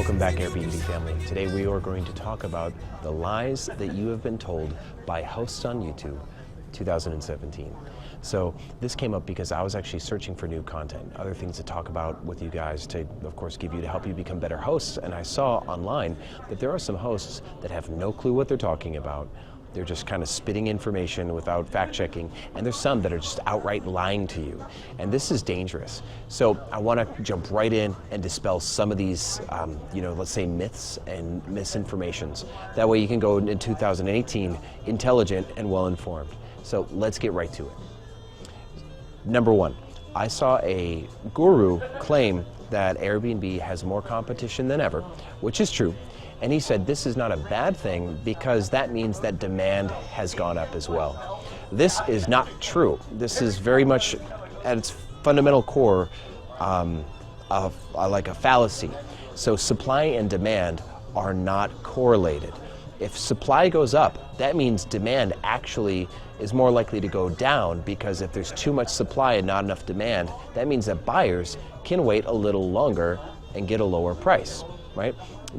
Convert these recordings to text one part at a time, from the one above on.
Welcome back, Airbnb family. Today we are going to talk about the lies that you have been told by hosts on YouTube 2017. So this came up because I was actually searching for new content, other things to talk about with you guys to, of course, to help you become better hosts. And I saw online that there are some hosts that have no clue what they're talking about. They're just kind of spitting information without fact checking, and there's some that are just outright lying to you. And this is dangerous. So I want to jump right in and dispel some of these, let's say myths and misinformations. That way you can go in 2018 intelligent and well-informed. So let's get right to it. Number one, I saw a guru claim that Airbnb has more competition than ever, which is true. And he said this is not a bad thing because that means that demand has gone up as well. This is not true. This is very much at its fundamental core like a fallacy. So supply and demand are not correlated. If supply goes up, that means demand actually is more likely to go down, because if there's too much supply and not enough demand, that means that buyers can wait a little longer and get a lower price, right?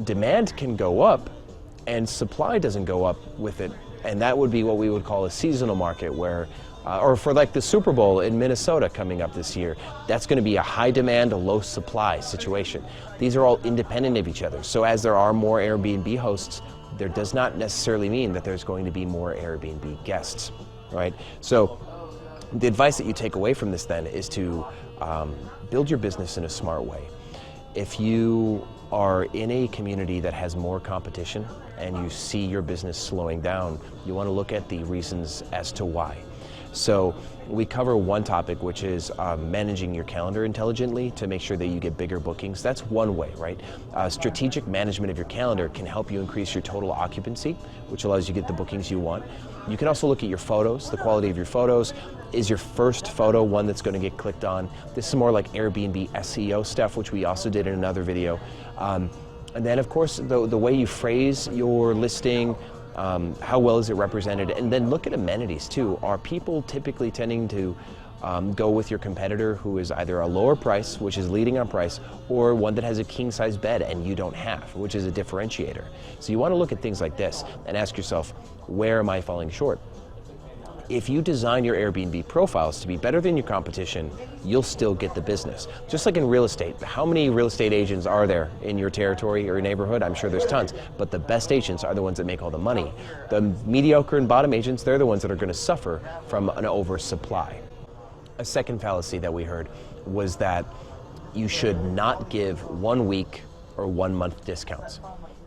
Demand can go up and supply doesn't go up with it, and that would be what we would call a seasonal market, where or for like the Super Bowl in Minnesota coming up this year, that's going to be a high demand, a low supply situation. These are all independent of each other. So as there are more Airbnb hosts, there does not necessarily mean that there's going to be more Airbnb guests, right? So the advice that you take away from this then is to build your business in a smart way. If you are in a community that has more competition and you see your business slowing down, you want to look at the reasons as to why. So we cover one topic, which is managing your calendar intelligently to make sure that you get bigger bookings. That's one way, right? Strategic management of your calendar can help you increase your total occupancy, which allows you to get the bookings you want. You can also look at your photos, the quality of your photos. Is your first photo one that's going to get clicked on? This is more like Airbnb SEO stuff, which we also did in another video. And then, of course, the way you phrase your listing, how well is it represented? And then look at amenities too. Are people typically tending to go with your competitor who is either a lower price, which is leading on price, or one that has a king-size bed and you don't have, which is a differentiator? So you want to look at things like this and ask yourself, where am I falling short? If you design your Airbnb profiles to be better than your competition, you'll still get the business. Just like in real estate, how many real estate agents are there in your territory or your neighborhood? I'm sure there's tons, but the best agents are the ones that make all the money. The mediocre and bottom agents, they're the ones that are going to suffer from an oversupply. A second fallacy that we heard was that you should not give 1 week or 1 month discounts.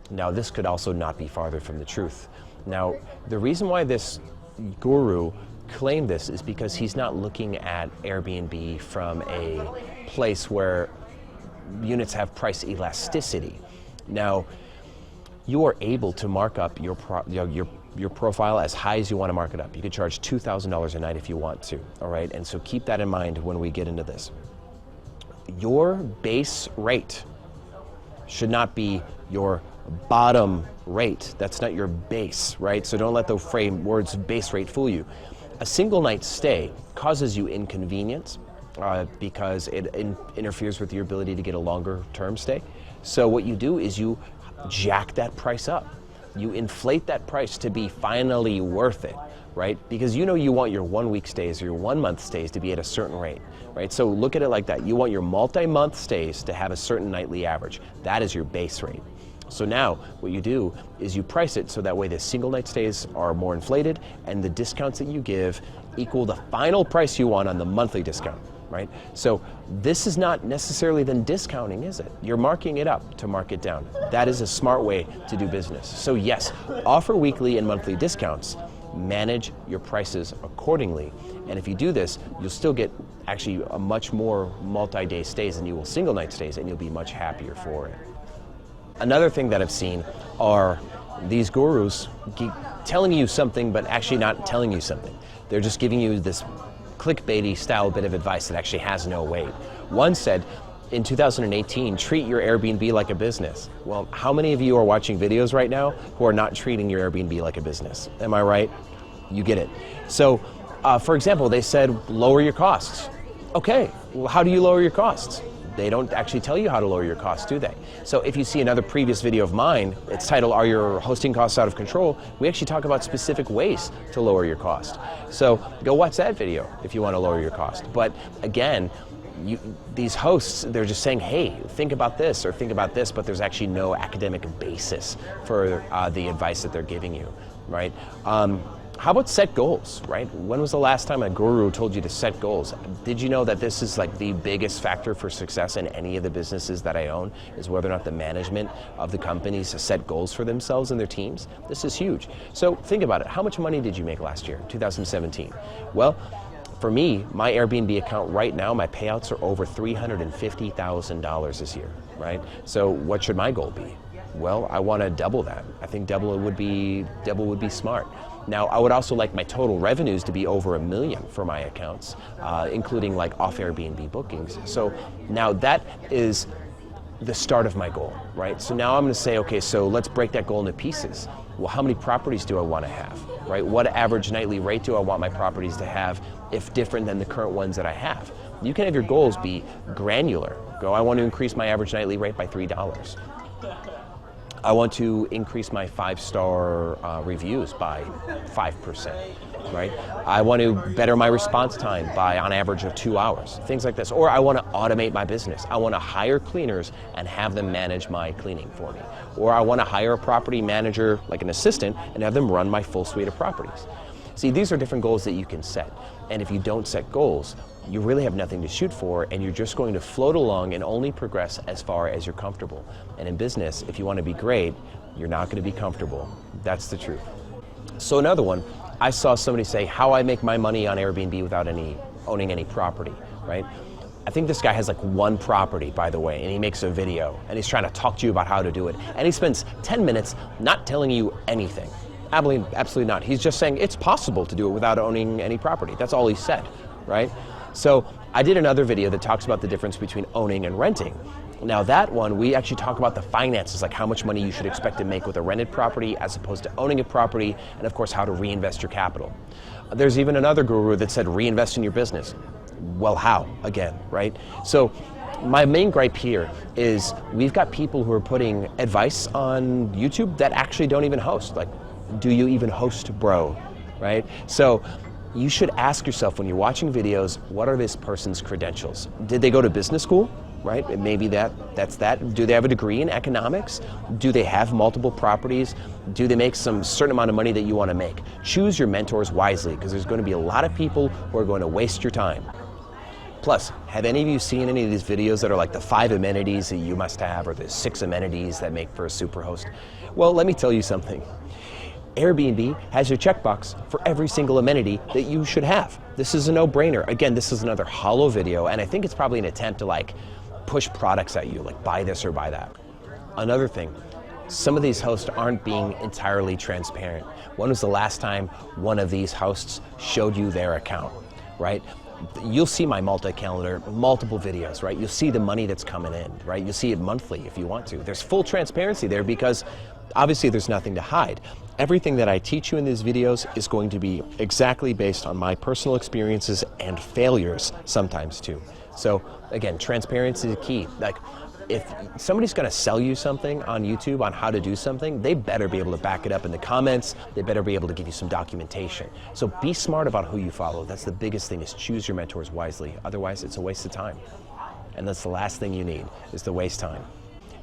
Now, this could also not be farther from the truth. Now, the reason why this guru claimed this is because he's not looking at Airbnb from a place where units have price elasticity. Now, you are able to mark up your profile as high as you want to mark it up. You could charge $2,000 a night if you want to, all right? And so keep that in mind when we get into this. Your base rate should not be your bottom rate. That's not your base, right? So don't let the words base rate fool you. A single night stay causes you inconvenience because it interferes with your ability to get a longer term stay. So what you do is you jack that price up. You inflate that price to be finally worth it, right? Because you know you want your 1 week stays or your 1 month stays to be at a certain rate, right? So look at it like that. You want your multi-month stays to have a certain nightly average. That is your base rate. So now what you do is you price it so that way the single night stays are more inflated and the discounts that you give equal the final price you want on the monthly discount, right? So this is not necessarily then discounting, is it? You're marking it up to mark it down. That is a smart way to do business. So yes, offer weekly and monthly discounts, manage your prices accordingly. And if you do this, you'll still get actually a much more multi-day stays than you will single night stays, and you'll be much happier for it. Another thing that I've seen are these gurus telling you something but actually not telling you something. They're just giving you this clickbaity style bit of advice that actually has no weight. One said, in 2018, treat your Airbnb like a business. Well, how many of you are watching videos right now who are not treating your Airbnb like a business? Am I right? You get it. So, for example, they said lower your costs. Okay, well, how do you lower your costs? They don't actually tell you how to lower your costs, do they? So if you see another previous video of mine, it's titled, Are Your Hosting Costs Out of Control? We actually talk about specific ways to lower your cost. So go watch that video if you want to lower your cost. But again, these hosts, they're just saying, hey, think about this or think about this, but there's actually no academic basis for the advice that they're giving you, right? How about set goals, right? When was the last time a guru told you to set goals? Did you know that this is like the biggest factor for success in any of the businesses that I own, is whether or not the management of the companies set goals for themselves and their teams? This is huge. So think about it. How much money did you make last year, 2017? Well, for me, my Airbnb account right now, my payouts are over $350,000 this year, right? So what should my goal be? Well, I want to double that. I think double would be smart. Now, I would also like my total revenues to be over $1 million for my accounts, including like off Airbnb bookings. So now that is the start of my goal, right? So now I'm going to say, okay, so let's break that goal into pieces. Well, how many properties do I want to have, right? What average nightly rate do I want my properties to have, if different than the current ones that I have? You can have your goals be granular. Go, I want to increase my average nightly rate by $3. I want to increase my 5-star reviews by 5%, right? I want to better my response time by on average of 2 hours, things like this. Or I want to automate my business. I want to hire cleaners and have them manage my cleaning for me. Or I want to hire a property manager, like an assistant, and have them run my full suite of properties. See, these are different goals that you can set. And if you don't set goals, you really have nothing to shoot for, and you're just going to float along and only progress as far as you're comfortable. And in business, if you want to be great, you're not going to be comfortable. That's the truth. So another one, I saw somebody say, how I make my money on Airbnb without owning any property, right? I think this guy has like one property, by the way, and he makes a video, and he's trying to talk to you about how to do it. And he spends 10 minutes not telling you anything. Absolutely not. He's just saying it's possible to do it without owning any property. That's all he said, right? So I did another video that talks about the difference between owning and renting. Now that one, we actually talk about the finances, like how much money you should expect to make with a rented property as opposed to owning a property, and of course how to reinvest your capital. There's even another guru that said reinvest in your business. Well, how? Again, right? So my main gripe here is we've got people who are putting advice on YouTube that actually don't even host. Like, do you even host, bro? Right? So you should ask yourself when you're watching videos, what are this person's credentials? Did they go to business school? Right? Maybe that's that. Do they have a degree in economics? Do they have multiple properties? Do they make some certain amount of money that you want to make? Choose your mentors wisely, because there's going to be a lot of people who are going to waste your time. Plus, have any of you seen any of these videos that are like the 5 amenities that you must have, or the 6 amenities that make for a superhost? Well, let me tell you something. Airbnb has your checkbox for every single amenity that you should have. This is a no-brainer. Again, this is another hollow video, and I think it's probably an attempt to like push products at you, like buy this or buy that. Another thing, some of these hosts aren't being entirely transparent. When was the last time one of these hosts showed you their account, right? You'll see my multi-calendar, multiple videos, right? You'll see the money that's coming in, right? You'll see it monthly if you want to. There's full transparency there because obviously there's nothing to hide. Everything that I teach you in these videos is going to be exactly based on my personal experiences and failures sometimes too. So again, transparency is key. Like, if somebody's going to sell you something on YouTube on how to do something, they better be able to back it up in the comments. They better be able to give you some documentation. So be smart about who you follow. That's the biggest thing, is choose your mentors wisely. Otherwise, it's a waste of time. And that's the last thing you need, is to waste time.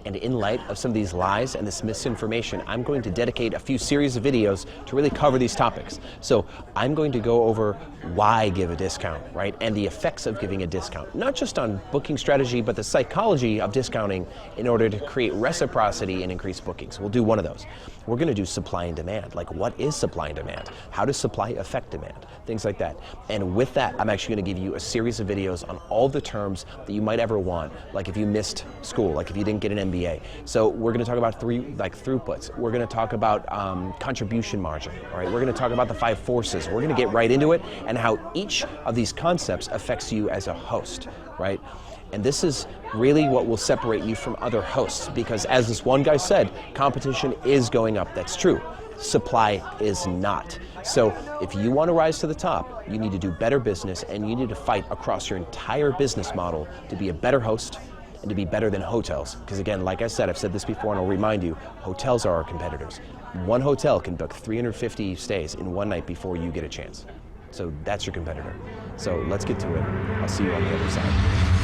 And in light of some of these lies and this misinformation, I'm going to dedicate a few series of videos to really cover these topics. So I'm going to go over why give a discount, right? And the effects of giving a discount, not just on booking strategy, but the psychology of discounting in order to create reciprocity and increase bookings. We'll do one of those. We're going to do supply and demand. Like, what is supply and demand? How does supply affect demand? Things like that. And with that, I'm actually going to give you a series of videos on all the terms that you might ever want. Like if you missed school, like if you didn't get an MBA. So we're going to talk about throughputs. We're going to talk about contribution margin. All right. We're going to talk about the 5 forces. We're going to get right into it and how each of these concepts affects you as a host, right? And this is really what will separate you from other hosts, because as this one guy said, competition is going up. That's true. Supply is not. So if you want to rise to the top, you need to do better business, and you need to fight across your entire business model to be a better host, and to be better than hotels. Because again, like I said, I've said this before and I'll remind you, hotels are our competitors. One hotel can book 350 stays in one night before you get a chance. So that's your competitor. So let's get to it. I'll see you on the other side.